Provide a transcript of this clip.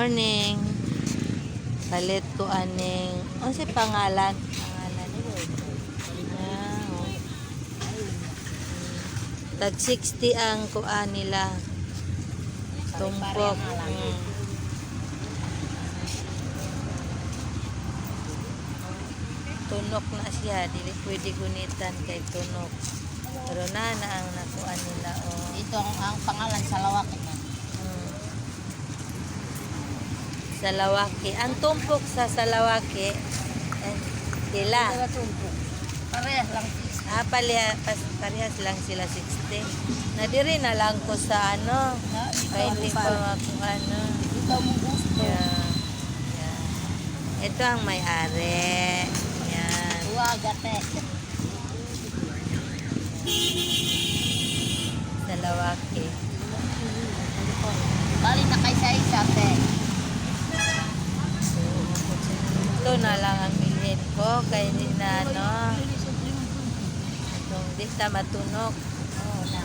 morning. Palit ko aning, ano si pangalan? Pangalan ni Lord. Tag 60 ang kuan nila. Tumpok. Tunok na siya, dili pwede gunitan kay tunok. Pero na ang nakuan nila oh. Ito ang pangalan sa lawaki na. Salawaki. Ang tumpok sa salawaki, sila. Parehas lang. Parehas lang sila 60. Nadiri na lang ko sa ano. Kaya hindi pa kung ano. Ikaw mo gusto. Yeah. Ito ang may-ari. Yan. Uwagate. Salawaki. Bali na kay sa te. Ito na lang ang bilhin ko. Kaya hindi na ano. Itong di ta matunog. Oh, na.